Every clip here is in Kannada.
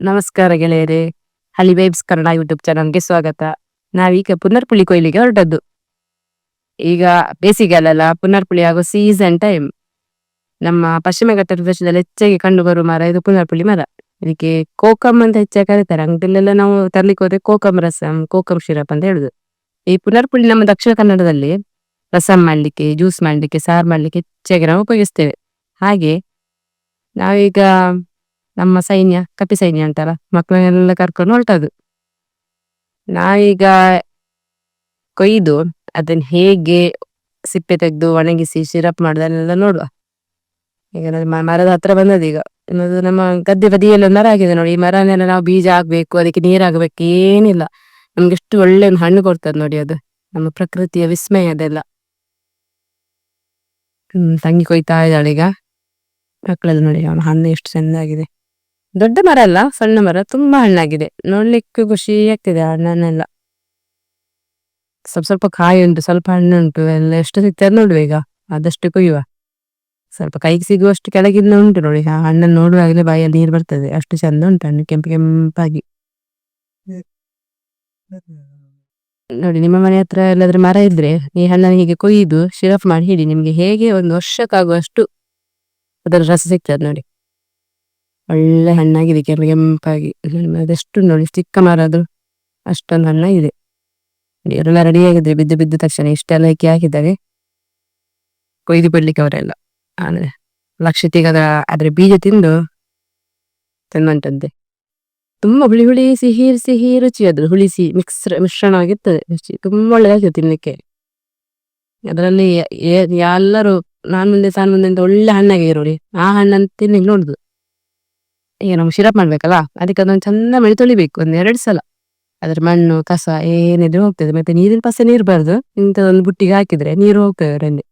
ನಮಸ್ಕಾರ ಗೆಳೆಯರೇ. ಹಳಿ ವೈಬ್ಸ್ ಕನ್ನಡ ಯೂಟ್ಯೂಬ್ ಚಾನಲ್ಗೆ ಸ್ವಾಗತ. ನಾವೀಗ ಪುನರ್ಪುಳಿ ಕೊಯ್ಲಿಗೆ ಹೊರಟದ್ದು. ಈಗ ಬೇಸಿಗೆಯಲ್ಲ, ಪುನರ್ಪುಳಿ ಆಗೋ ಸೀಸನ್ ಟೈಮ್. ನಮ್ಮ ಪಶ್ಚಿಮ ಘಟ್ಟ ಪ್ರದೇಶದಲ್ಲಿ ಹೆಚ್ಚಾಗಿ ಕಂಡು ಬರುವ ಮರ ಇದು ಪುನರ್ಪುಳಿ ಮರ. ಇದಕ್ಕೆ ಕೋಕಮ್ ಅಂತ ಹೆಚ್ಚಾಗಿ ಕರೀತಾರೆ. ಅಂಗಡಿಲೆಲ್ಲ ನಾವು ತರ್ಲಿಕ್ಕೆ ಹೋದ್ರೆ ಕೋಕಮ್ ರಸಂ, ಕೋಕಮ್ ಶಿರಪ್ ಅಂತ ಹೇಳುದು. ಈ ಪುನರ್ಪುಳಿ ನಮ್ಮ ದಕ್ಷಿಣ ಕನ್ನಡದಲ್ಲಿ ರಸಂ ಮಾಡ್ಲಿಕ್ಕೆ, ಜ್ಯೂಸ್ ಮಾಡ್ಲಿಕ್ಕೆ, ಸಾರು ಮಾಡ್ಲಿಕ್ಕೆ ಹೆಚ್ಚಾಗಿ ನಾವು ಉಪಯೋಗಿಸ್ತೇವೆ. ಹಾಗೆ ನಾವೀಗ ನಮ್ಮ ಸೈನ್ಯ, ಕಪಿ ಸೈನ್ಯ ಅಂತಾರ, ಮಕ್ಕಳನ್ನೆಲ್ಲ ಕರ್ಕೊಂಡು ಹೊರಟದು. ನಾವೀಗ ಕೊಯ್ದು ಅದನ್ನ ಹೇಗೆ ಸಿಪ್ಪೆ ತೆಗೆದು ಒಣಗಿಸಿ ಸಿರಪ್ ಮಾಡೋದನ್ನೆಲ್ಲ ನೋಡುವ. ಈಗ ಮರದ ಹತ್ರ ಬಂದದ. ಈಗ ಇನ್ನೊಂದು ನಮ್ಮ ಗದ್ದೆ ಬದಿಯಲ್ಲಿ ಒಂದು ಮರ ಆಗಿದೆ ನೋಡಿ. ಈ ಮರನೆಲ್ಲ ನಾವು ಬೀಜ ಹಾಕ್ಬೇಕು, ಅದಕ್ಕೆ ನೀರಾಗಬೇಕು, ಏನಿಲ್ಲ. ನಮ್ಗೆ ಎಷ್ಟು ಒಳ್ಳೆ ಒಂದು ಹಣ್ಣು ಕೊಡ್ತದೆ ನೋಡಿ. ಅದು ನಮ್ಮ ಪ್ರಕೃತಿಯ ವಿಸ್ಮಯ ಅದೆಲ್ಲ. ತಂಗಿ ಕೊಯ್ತಾ ಇದ್ದಾಳೆ ಈಗ. ಮಕ್ಕಳಲ್ಲಿ ನೋಡಿ ಅವನ ಹಣ್ಣು ಎಷ್ಟು ಚೆಂದಾಗಿದೆ. ದೊಡ್ಡ ಮರ ಅಲ್ಲ, ಸಣ್ಣ ಮರ, ತುಂಬಾ ಹಣ್ಣಾಗಿದೆ. ನೋಡ್ಲಿಕ್ಕೆ ಖುಷಿ ಆಗ್ತಿದೆ ಹಣ್ಣನ್ನೆಲ್ಲ. ಸ್ವಲ್ಪ ಕಾಯಿ ಉಂಟು, ಸ್ವಲ್ಪ ಹಣ್ಣು ಉಂಟು, ಎಲ್ಲ ಎಷ್ಟು ಸಿಗ್ತದೆ ನೋಡುವ. ಈಗ ಆದಷ್ಟು ಕೊಯ್ಯುವ. ಸ್ವಲ್ಪ ಕೈಗೆ ಸಿಗುವಷ್ಟು ಕೆಳಗಿನ ಉಂಟು ನೋಡಿ. ಆ ಹಣ್ಣನ್ನು ನೋಡುವಾಗಲೇ ಬಾಯಲ್ಲಿ ನೀರು ಬರ್ತದೆ, ಅಷ್ಟು ಚಂದ ಉಂಟು ಹಣ್ಣು, ಕೆಂಪು ಕೆಂಪಾಗಿ. ನೋಡಿ, ನಿಮ್ಮ ಮನೆ ಹತ್ರ ಎಲ್ಲಾದ್ರೂ ಮರ ಇದ್ರೆ ಈ ಹಣ್ಣನ್ನು ಹೀಗೆ ಕೊಯ್ದು ಶಿರಫ್ ಮಾಡಿ ಹಿಡಿ. ನಿಮ್ಗೆ ಹೇಗೆ ಒಂದು ವರ್ಷಕ್ಕಾಗುವಷ್ಟು ಅದರ ರಸ ಸಿಗ್ತದೆ ನೋಡಿ. ಒಳ್ಳೆ ಹಣ್ಣಾಗಿದೆ, ಕೆಂಪು ಕೆಂಪಾಗಿ. ಅದೆಷ್ಟು ನೋಡಿ, ಚಿಕ್ಕ ಮರ ಅದು, ಅಷ್ಟೊಂದು ಹಣ್ಣಾಗಿದೆ. ಎಲ್ಲ ರೆಡಿ ಆಗಿದ್ರೆ ಬಿದ್ದು ಬಿದ್ದ ತಕ್ಷಣ ಇಷ್ಟೆಲ್ಲ ಹಾಕಿದ್ದಾರೆ ಕೊಯ್ದು ಬಿಡ್ಲಿಕ್ಕೆ ಅವರೆಲ್ಲ. ಆದ್ರೆ ಲಕ್ಷಿತಿಗೆ ಅದ್ರ ಬೀಜ ತಿಂದು ತಿನ್ನುವಂಟದ್ದೆ. ತುಂಬಾ ಹುಳಿ ಹುಳಿ ಸಿಹಿ ಸಿಹಿ ರುಚಿ. ಅದು ಹುಳಿ ಸಿಹಿ ಮಿಶ್ರಣವಾಗಿರ್ತದೆ ರುಚಿ, ತುಂಬಾ ಒಳ್ಳೆದಾಗ್ತದೆ ತಿನ್ಲಿಕ್ಕೆ. ಅದರಲ್ಲಿ ಎಲ್ಲರೂ ನಾನ್ ಮುಂದೆ ಸಾನ್ ಮುಂದೆ ಅಂತ ಒಳ್ಳೆ ಹಣ್ಣಾಗಿ ನೋಡಿ. ಆ ಹಣ್ಣನ್ನು ತಿನ್ಲಿಕ್ಕೆ ನೋಡುದು. ಈಗ ನಮ್ಗೆ ಶಿರಪ್ ಮಾಡ್ಬೇಕಲ್ಲ, ಅದಕ್ಕೆ ಅದೊಂದು ಚಂದ ಮಳಿ ತೊಳಿಬೇಕು 1-2 ಸಲ. ಅದ್ರ ಮಣ್ಣು ಕಸ ಏನಿದ್ರು ಹೋಗ್ತದೆ. ಮತ್ತೆ ನೀರಿನ ಪಸೆ ಇರ್ಬಾರ್ದು. ಇಂಥದೊಂದು ಬುಟ್ಟಿಗೆ ಹಾಕಿದ್ರೆ ನೀರು ಹೋಗ್ತದೆ ಅದರಲ್ಲಿ.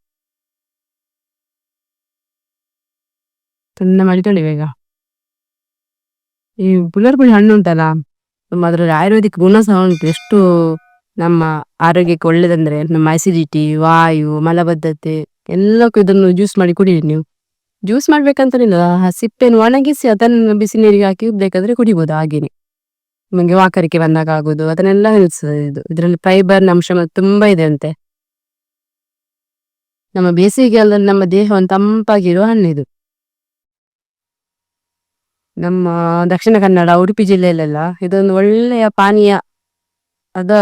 ಚಂದ ಮಳಿ ತೊಳಿಬೇಕ. ಈ ಪುನರ್ಪುಳಿ ಹಣ್ಣು ಉಂಟಲ್ಲ, ಅದ್ರಲ್ಲಿ ಆಯುರ್ವೇದಿಕ್ ಗುಣ ಸಹ ಉಂಟು. ಎಷ್ಟು ನಮ್ಮ ಆರೋಗ್ಯಕ್ಕೆ ಒಳ್ಳೇದಂದ್ರೆ, ನಮ್ಮ ಅಸಿಡಿಟಿ, ವಾಯು, ಮಲಬದ್ಧತೆ ಎಲ್ಲಕ್ಕೂ ಇದನ್ನು ಜ್ಯೂಸ್ ಮಾಡಿ ಕುಡಿಯಿರಿ ನೀವು. ಜ್ಯೂಸ್ ಮಾಡ್ಬೇಕಂತನಿಲ್ಲ, ಸಿಪ್ಪೆಯನ್ನು ಒಣಗಿಸಿ ಅದನ್ನು ಬಿಸಿ ನೀರಿಗೆ ಹಾಕಿ ಬೇಕಾದ್ರೆ ಕುಡಿಬಹುದು ಹಾಗೇನೆ. ನಿಮಗೆ ವಾಕರಿಕೆ ಬಂದಾಗ ಆಗುದು ಅದನ್ನೆಲ್ಲ ನಿಲ್ಸದೆ ಇದು. ಇದರಲ್ಲಿ ಫೈಬರ್ ಅಂಶ ತುಂಬಾ ಇದೆ ಅಂತೆ. ನಮ್ಮ ಬೇಸಿಗೆಯಲ್ಲಿ ನಮ್ಮ ದೇಹವನ್ನು ತಂಪಾಗಿರುವ ಹಣ್ಣಿದು. ನಮ್ಮ ದಕ್ಷಿಣ ಕನ್ನಡ, ಉಡುಪಿ ಜಿಲ್ಲೆಯಲ್ಲೆಲ್ಲ ಇದೊಂದು ಒಳ್ಳೆಯ ಪಾನೀಯ ಅದ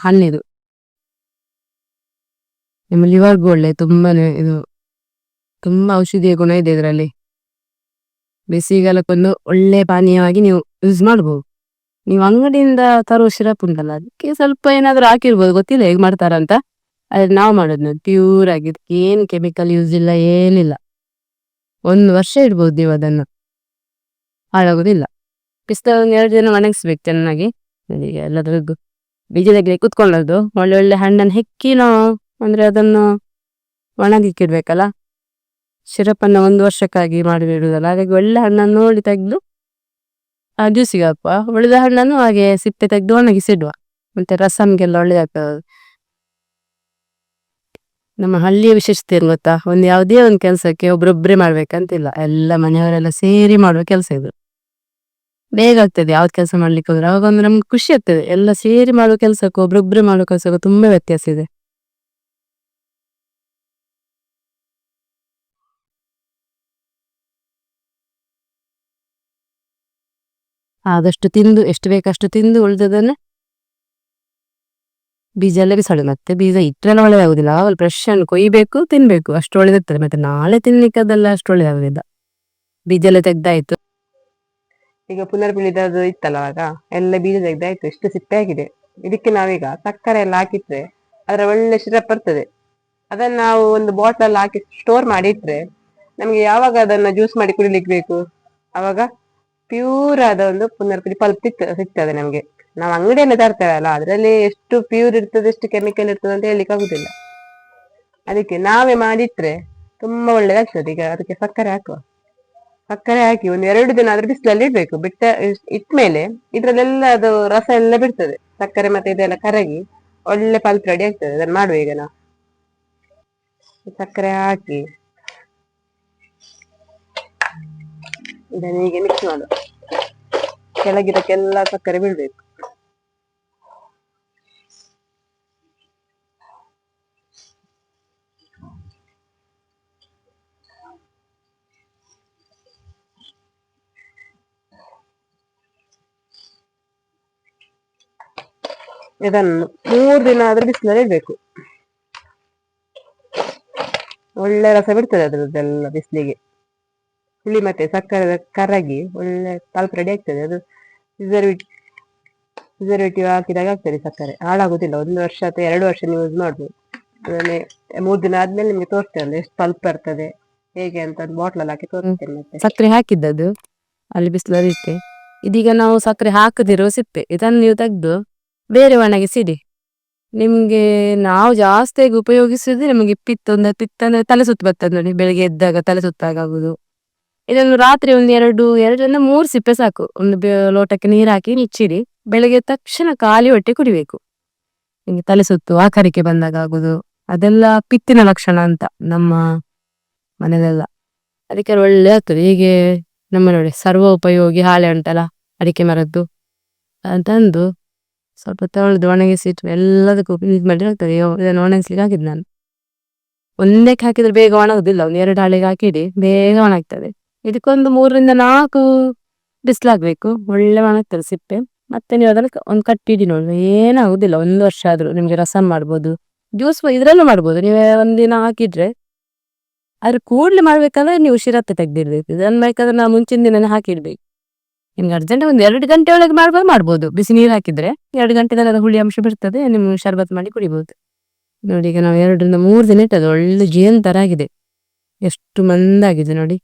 ಹಣ್ಣಿದು. ನಿಮ್ಮ ಲಿವರ್ಗೂ ಒಳ್ಳೆ, ತುಂಬಾನೇ ಇದು, ತುಂಬಾ ಔಷಧಿಯ ಗುಣ ಇದೆ ಇದರಲ್ಲಿ. ಬೇಸಿಗೆಗಾಲಕ್ಕೊಂದು ಒಳ್ಳೆ ಪಾನೀಯವಾಗಿ ನೀವು ಯೂಸ್ ಮಾಡ್ಬೋದು. ನೀವು ಅಂಗಡಿಯಿಂದ ತರುವ ಶಿರಪ್ ಉಂಟಲ್ಲ, ಅದಕ್ಕೆ ಸ್ವಲ್ಪ ಏನಾದ್ರು ಹಾಕಿರ್ಬೋದು, ಗೊತ್ತಿಲ್ಲ ಹೇಗೆ ಮಾಡ್ತಾರಂತ. ಅದ್ರ ನಾವು ಮಾಡೋದು ನೋಡಿ, ಪ್ಯೂರ್ ಆಗಿ, ಏನು ಕೆಮಿಕಲ್ ಯೂಸ್ ಇಲ್ಲ, ಏನಿಲ್ಲ. 1 ವರ್ಷ ಇಡ್ಬೋದು ನೀವು ಅದನ್ನು, ಹಾಳಾಗೋದಿಲ್ಲ. ಪಿಸ್ತಾ 2 ದಿನ ಒಣಗಿಸ್ಬೇಕು ಚೆನ್ನಾಗಿ. ಎಲ್ಲದ್ರದ್ದು ಬೀಜ ತೆಗೆದು ಕುತ್ಕೊಳ್ಳೋದು. ಒಳ್ಳೆ ಒಳ್ಳೆ ಹಣ್ಣನ್ನು ಹೆಕ್ಕಿ ನಾವು ಅಂದ್ರೆ ಅದನ್ನು ಒಣಗಿಕ್ಕಿಡ್ಬೇಕಲ್ಲ. ಶಿರಪ್ ಅನ್ನ 1 ವರ್ಷಕ್ಕಾಗಿ ಮಾಡಿಬಿಡುದಲ್ಲ. ಹಾಗಾಗಿ ಒಳ್ಳೆ ಹಣ್ಣನ್ನು ನೋಡಿ ತೆಗೆದು ಆ ಜ್ಯೂಸಿಗೆ ಹಾಕುವ. ಉಳಿದ ಹಣ್ಣನ್ನು ಹಾಗೆ ಸಿಪ್ಪೆ ತೆಗೆದು ಒಣಗಿಸಿಡುವ. ಮತ್ತೆ ರಸಮ್ಗೆಲ್ಲ ಒಳ್ಳೆದಾಗ್ತದೆ. ನಮ್ಮ ಹಳ್ಳಿಯ ವಿಶೇಷತೆ ಏನು ಗೊತ್ತಾ, ಯಾವುದೇ ಒಂದು ಕೆಲ್ಸಕ್ಕೆ ಒಬ್ರೊಬ್ರೆ ಮಾಡ್ಬೇಕಂತಿಲ್ಲ, ಎಲ್ಲ ಮನೆಯವರೆಲ್ಲ ಸೇರಿ ಮಾಡುವ ಕೆಲಸ ಇದು. ಬೇಗ ಆಗ್ತದೆ ಯಾವ್ದು ಕೆಲಸ ಮಾಡ್ಲಿಕ್ಕೆ ಹೋದ್ರೆ. ಅವಾಗ ಒಂದು ನಮ್ಗೆ ಖುಷಿ ಆಗ್ತದೆ. ಎಲ್ಲ ಸೇರಿ ಮಾಡುವ ಕೆಲ್ಸಕ್ಕೂ ಒಬ್ರೊಬ್ರೆ ಮಾಡುವ ಕೆಲ್ಸಕ್ಕೂ ತುಂಬಾ ವ್ಯತ್ಯಾಸ ಇದೆ. ಆದಷ್ಟು ತಿಂದು, ಎಷ್ಟು ಬೇಕಷ್ಟು ತಿಂದು ಉಳಿದದನ್ನ ಬೀಜ ಎಲ್ಲ ಬಿಸಾಡು. ಮತ್ತೆ ಬೀಜ ಇಟ್ಟರೆಲ್ಲ ಒಳ್ಳೆದಾಗುದಿಲ್ಲ. ಫ್ರೆಶ್ ಹಣ್ಣು ಕೊಯ್ಬೇಕು, ತಿನ್ಬೇಕು, ಅಷ್ಟು ಒಳ್ಳೆದಿರ್ತದೆ. ಮತ್ತೆ ನಾಳೆ ತಿನ್ಲಿಕ್ಕೆ ಅದೆಲ್ಲ ಅಷ್ಟು ಒಳ್ಳೆದಾಗುದಿಲ್ಲ. ಬೀಜ ಎಲ್ಲ ತೆಗ್ದಾಯ್ತು. ಈಗ ಪುನರ್ಪುಳಿದದು ಇತ್ತಲ್ಲ, ಅವಾಗ ಎಲ್ಲ ಬೀಜ ತೆಗ್ದಾಯ್ತು. ಎಷ್ಟು ಸಿಪ್ಪೆ ಆಗಿದೆ. ಇದಕ್ಕೆ ನಾವೀಗ ಸಕ್ಕರೆ ಎಲ್ಲ ಹಾಕಿಟ್ರೆ ಅದರ ಒಳ್ಳೆ ಶಿರಪ್ ಬರ್ತದೆ. ಅದನ್ನ ನಾವು ಒಂದು ಬಾಟಲ್ ಹಾಕಿ ಸ್ಟೋರ್ ಮಾಡಿ ಇಟ್ರೆ ನಮ್ಗೆ ಯಾವಾಗ ಅದನ್ನ ಜ್ಯೂಸ್ ಮಾಡಿ ಕುಡಿಲಿಕ್ಕೆ ಬೇಕು, ಅವಾಗ ಪ್ಯೂರ್ ಆದ ಒಂದು ಪುನರ್ಪುಳಿ ಪಲ್ಪ್ ಸಿಗ್ತದೆ ನಮ್ಗೆ. ನಾವು ಅಂಗಡಿಯನ್ನ ತರ್ತೇವೆ ಅಲ್ಲ, ಅದ್ರಲ್ಲಿ ಎಷ್ಟು ಪ್ಯೂರ್ ಇರ್ತದೆ, ಎಷ್ಟು ಕೆಮಿಕಲ್ ಇರ್ತದೆ ಅಂತ ಹೇಳಿಕ್ಕೆ ಆಗುದಿಲ್ಲ. ಅದಕ್ಕೆ ನಾವೇ ಮಾಡಿಟ್ರೆ ತುಂಬಾ ಒಳ್ಳೇದಾಗ್ತದೆ. ಈಗ ಅದಕ್ಕೆ ಸಕ್ಕರೆ ಹಾಕುವ. ಸಕ್ಕರೆ ಹಾಕಿ 1-2 ದಿನ ಆದ್ರೆ ಬಿಸಿಲಲ್ಲಿ ಇಡ್ಬೇಕು. ಇಟ್ಮೇಲೆ ಇದ್ರಲ್ಲೆಲ್ಲ ಅದು ರಸ ಎಲ್ಲ ಬಿಡ್ತದೆ. ಸಕ್ಕರೆ ಮತ್ತೆ ಇದೆಲ್ಲ ಕರಗಿ ಒಳ್ಳೆ ಪಲ್ಪ್ ರೆಡಿ ಆಗ್ತದೆ. ಅದನ್ನ ಮಾಡುವ ಈಗ ನಾವು. ಸಕ್ಕರೆ ಹಾಕಿ ಇದನ್ನ ಹೀಗೆ ಮಿಕ್ಸ್ ಮಾಡುವ. ಕೆಳಗಿದಕ್ಕೆಲ್ಲ ಸಕ್ಕರೆ ಬೀಳ್ಬೇಕು. ಇದನ್ನು 3 ದಿನ ಆದ್ರೆ ಬಿಸಿಲಲ್ಲಿ ಇಡ್ಬೇಕು. ಒಳ್ಳೆ ರಸ ಬಿಡ್ತದೆ ಅದ್ರದ್ದೆಲ್ಲ ಬಿಸಿಲಿಗೆ. ಹುಳಿ ಮತ್ತೆ ಸಕ್ಕರೆ ಕರಗಿ ಒಳ್ಳೆ ಪಲ್ಪ್ ರೆಡಿ ಆಗ್ತದೆ. ಅದು ಪ್ರಿಸರ್ವೇಟಿವ್ ಹಾಕಿದಾಗ ಆಗ್ತದೆ ಸಕ್ಕರೆ, ಹಾಳಾಗುದಿಲ್ಲ. 1 ವರ್ಷ ಅಥವಾ 2 ವರ್ಷ ನೀವು ಯೂಸ್ ಮಾಡ್ಬೋದು. ಅದನ್ನೇ 3 ದಿನ ಆದ್ಮೇಲೆ ನಿಮ್ಗೆ ತೋರಿಸ್ತೇನೆ ಎಷ್ಟು ಪಲ್ಪ್ ಬರ್ತದೆ ಹೇಗೆ ಅಂತ. ಬಾಟ್ಲಲ್ಲಿ ಹಾಕಿ ತೋರಿಸ್ತೇನೆ. ಮತ್ತೆ ಸಕ್ಕರೆ ಹಾಕಿದ್ದದು ಅಲ್ಲಿ ಬಿಸಿಲಲ್ಲಿ ಇಟ್ಟೆ. ಇದೀಗ ನಾವು ಸಕ್ಕರೆ ಹಾಕದಿರೋ ಸಿಪ್ಪೆ, ಇದನ್ನು ನೀವು ತೆಗೆದು ಬೇರೆ ಒಣಗಿಸಿಡಿ. ನಿಮ್ಗೆ ನಾವು ಜಾಸ್ತಿಯಾಗಿ ಉಪಯೋಗಿಸಿದ್ರೆ ನಮಗೆ ಪಿತ್ತ ಅಂದ್ರೆ ತಲೆ ಸುತ್ತು ಬರ್ತದೆ ನೋಡಿ, ಬೆಳಿಗ್ಗೆ ಎದ್ದಾಗ ತಲೆ ಸುತ್ತಾಗುದು. ಇದನ್ನು ರಾತ್ರಿ 2-3 ಸಿಪ್ಪೆ ಸಾಕು. ಒಂದು ಲೋಟಕ್ಕೆ ನೀರು ಹಾಕಿ ಮುಚ್ಚಿಡಿ. ಬೆಳಿಗ್ಗೆ ತಕ್ಷಣ ಖಾಲಿ ಹೊಟ್ಟೆ ಕುಡಿಬೇಕು. ನಿಮ್ಗೆ ತಲೆ ಸುತ್ತು ಆಕರಿಕೆ ಬಂದಾಗ ಆಗುದು ಅದೆಲ್ಲ ಪಿತ್ತಿನ ಲಕ್ಷಣ ಅಂತ ನಮ್ಮ ಮನೇಲೆಲ್ಲ. ಅದಕ್ಕೆ ಒಳ್ಳೆ ಆಗ್ತದೆ. ಹೀಗೆ ನಮ್ಮ ನೋಡಿ ಸರ್ವ ಉಪಯೋಗಿ ಹಾಳೆ ಉಂಟಲ್ಲ, ಅಡಿಕೆ ಮರದ್ದು, ತಂದು ಸ್ವಲ್ಪ ತೊಳೆದು ಒಣಗಿಸಿಟ್ಟು ಎಲ್ಲದಕ್ಕೂ ಯೂಸ್ ಮಾಡಿ ಆಗ್ತದೆ. ಇದನ್ನು ಒಣಗಿಸ್ಲಿಕ್ಕೆ ಹಾಕಿದ್ ನಾನು. ಒಂದಕ್ಕೆ ಹಾಕಿದ್ರೆ ಬೇಗ ಒಣಗುದಿಲ್ಲ. 1-2 ಹಾಳೆಗೆ ಹಾಕಿಡಿ, ಬೇಗ ಒಣಗ್ತದೆ. ಇದಕ್ಕೊಂದು 3-4 ಬಿಸಿಲಾಗ್ಬೇಕು, ಒಳ್ಳೆ ಒಣಗ್ತದೆ ಸಿಪ್ಪೆ. ಮತ್ತೆ ನೀವು ಅದನ್ನ ಒಂದು ಕಟ್ಟಿಡಿ ನೋಡಿ, ಏನಾಗುದಿಲ್ಲ. 1 ವರ್ಷ ಆದ್ರೂ ನಿಮ್ಗೆ ರಸಂ ಮಾಡ್ಬೋದು, ಜ್ಯೂಸ್ ಇದ್ರಲ್ಲೂ ಮಾಡ್ಬೋದು. ನೀವೇ ಒಂದಿನ ಹಾಕಿದ್ರೆ ಅದ್ರ ಕೂಡ್ಲೆ ಮಾಡ್ಬೇಕಂದ್ರೆ ನೀವು ಶಿರತ್ತೆ ತೆಗ್ದಿರ್ಬೇಕು. ಇದನ್ನ ಬೇಕಾದ್ರೆ ನಾವು ಮುಂಚಿನ ದಿನನೇ ಹಾಕಿಡ್ಬೇಕು. ನಿಮ್ಗೆ ಅರ್ಜೆಂಟ್ 1-2 ಗಂಟೆ ಒಳಗೆ ಮಾಡ್ಬೋದು. ಬಿಸಿ ನೀರು ಹಾಕಿದ್ರೆ 2 ಗಂಟೆದಲ್ಲಿ ಅದು ಹುಳಿ ಅಂಶ ಬಿಡ್ತದೆ, ನಿಮ್ಗೆ ಶರ್ಬತ್ ಮಾಡಿ ಕುಡಿಬಹುದು. ನೋಡಿ ಈಗ ನಾವು 2-3 ದಿನ ಇಟ್ಟದ್ದು ಒಳ್ಳೆ ಜೇನ್ ತರ ಆಗಿದೆ. ಎಷ್ಟು ಮಂದಾಗಿದೆ ನೋಡಿ,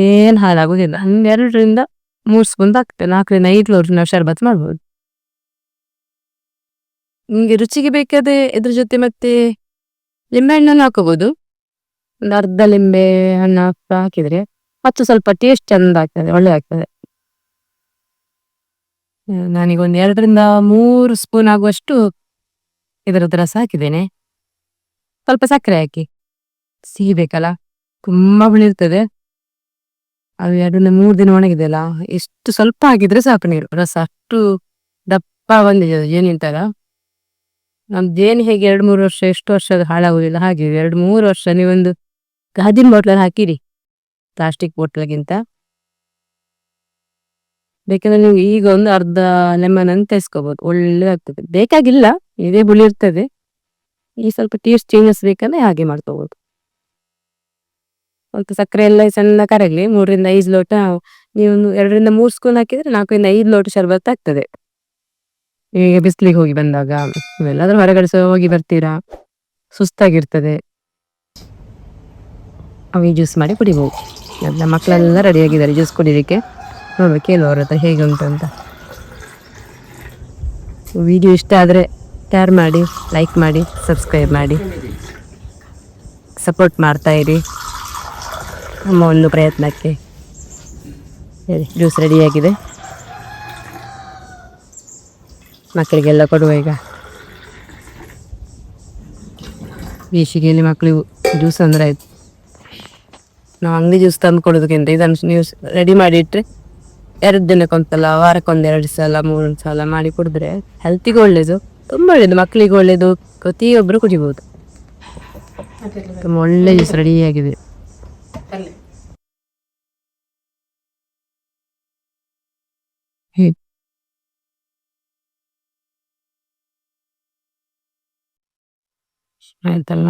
ಏನ್ ಹಾಳಾಗುದಿಲ್ಲ. 2-3 ಸ್ಪೂನ್ ಹಾಕ್ತೇವೆ. 4-5 ಲೋಟ ನಾವು ಶರ್ಬತ್ ಮಾಡ್ಬೋದು. ನಿಮ್ಗೆ ರುಚಿಗೆ ಬೇಕಾದ್ರೆ ಇದ್ರ ಜೊತೆ ಮತ್ತೆ ಲಿಂಬೆ ಹಣ್ಣನ್ನು ಹಾಕೋಬಹುದು. ಒಂದು ಅರ್ಧ ಲಿಂಬೆ ಹಣ್ಣು ಹಾಕಿದ್ರೆ ಮತ್ತು ಸ್ವಲ್ಪ ಟೇಸ್ಟ್ ಚಂದ ಆಗ್ತದೆ, ಒಳ್ಳೆ ಆಗ್ತದೆ. ನಾನೀಗ 2-3 ಸ್ಪೂನ್ ಆಗುವಷ್ಟು ಇದರದ್ದು ರಸ ಹಾಕಿದ್ದೇನೆ. ಸ್ವಲ್ಪ ಸಕ್ಕರೆ ಹಾಕಿ, ಸಿಹಿ ಬೇಕಲ್ಲ, ತುಂಬಾ ಹುಳಿ ಇರ್ತದೆ. ಅದು 2-3 ದಿನ ಒಣಗಿದೆ ಅಲ್ಲ, ಎಷ್ಟು ಸ್ವಲ್ಪ ಹಾಕಿದ್ರೆ ಸಾಕು ನೀರು ರಸ. ಅಷ್ಟು ದಪ್ಪ ಬಂದಿದೆ ಅದು ಜೇನಿನ ತರ. ನಮ್ ಜೇನು ಹೇಗೆ 2-3 ವರ್ಷ ಎಷ್ಟು ವರ್ಷ ಅದು ಹಾಳಾಗುದಿಲ್ಲ, ಹಾಗೆ 2-3 ವರ್ಷ ನೀವೊಂದು ಗಾಜಿನ ಬಾಟ್ಲಲ್ಲಿ ಹಾಕಿರಿ, ಪ್ಲಾಸ್ಟಿಕ್ ಬಾಟ್ಲಗಿಂತ. ಬೇಕಂದ್ರೆ ನೀವು ಈಗ ಒಂದು ಅರ್ಧ ಲೆಮನ್ ಅಂತ ತೆಸ್ಕೋಬಹುದು, ಒಳ್ಳೆ ಆಗ್ತದೆ. ಬೇಕಾಗಿಲ್ಲ, ಇದೇ ಹುಳಿ ಇರ್ತದೆ. ಈ ಸ್ವಲ್ಪ ಟೇಸ್ಟ್ ಚೇಂಜಸ್ ಬೇಕಂದ್ರೆ ಹಾಗೆ ಮಾಡ್ಕೋಬಹುದು. ಸ್ವಲ್ಪ ಸಕ್ಕರೆ ಎಲ್ಲ ಸಣ್ಣ ಕರಗ್ಲಿ. 3-5 ಲೋಟ, ನೀವು 2-3 ಸ್ಪೂನ್ ಹಾಕಿದ್ರೆ 4-5 ಲೋಟ ಶರ್ಬತ್ ಆಗ್ತದೆ. ಈಗ ಬಿಸ್ಲಿಗೆ ಹೋಗಿ ಬಂದಾಗ, ಎಲ್ಲಾದ್ರೂ ಹೊರಗಡೆ ಹೋಗಿ ಬರ್ತೀರಾ, ಸುಸ್ತಾಗಿರ್ತದೆ, ಅವಿ ಜ್ಯೂಸ್ ಮಾಡಿ ಕುಡಿಬಹುದು. ಎಲ್ಲ ಮಕ್ಕಳೆಲ್ಲ ರೆಡಿ ಆಗಿದ್ದಾರೆ ಜ್ಯೂಸ್ ಕುಡಿಲಿಕ್ಕೆ. ನೋಡ್ಬೇಕು ಕೇಳುವ ಅವ್ರ ಹತ್ರ ಹೇಗೆ ಉಂಟು ಅಂತ. ವಿಡಿಯೋ ಇಷ್ಟ ಆದರೆ ಶೇರ್ ಮಾಡಿ, ಲೈಕ್ ಮಾಡಿ, ಸಬ್ಸ್ಕ್ರೈಬ್ ಮಾಡಿ, ಸಪೋರ್ಟ್ ಮಾಡ್ತಾ ಇರಿ ನಮ್ಮ ಒಂದು ಪ್ರಯತ್ನಕ್ಕೆ. ಸರಿ, ಜ್ಯೂಸ್ ರೆಡಿಯಾಗಿದೆ, ಮಕ್ಕಳಿಗೆಲ್ಲ ಕೊಡುವ. ಈಗ ಬೇಸಿಗೆಯಲ್ಲಿ ಮಕ್ಕಳಿಗೆ ಜ್ಯೂಸ್ ಅಂದ್ರೆ ಆಯ್ತು. ನಾವು ಅಂಗಡಿ ಜ್ಯೂಸ್ ತಂದು ಕೊಡೋದಕ್ಕಿಂತ ಇದನ್ನು ನೀವು ರೆಡಿ ಮಾಡಿ ಇಟ್ಟರೆ 2 ದಿನಕ್ಕೊಂದ್ಸಲ, ವಾರಕ್ಕೊಂದ್ 2 ಸಲ 3 ಸಲ ಮಾಡಿ ಕುಡಿದ್ರೆ ಹೆಲ್ತಿಗೆ ಒಳ್ಳೇದು, ತುಂಬಾ ಒಳ್ಳೇದು, ಮಕ್ಕಳಿಗೆ ಒಳ್ಳೇದು, ಪ್ರತಿಯೊಬ್ರು ಕುಡಿಬಹುದು. ತುಂಬ ಒಳ್ಳೆ ಜ್ಯೂಸ್ ರೆಡಿ ಆಗಿದೆ. ಆಯ್ತಲ್ಲ.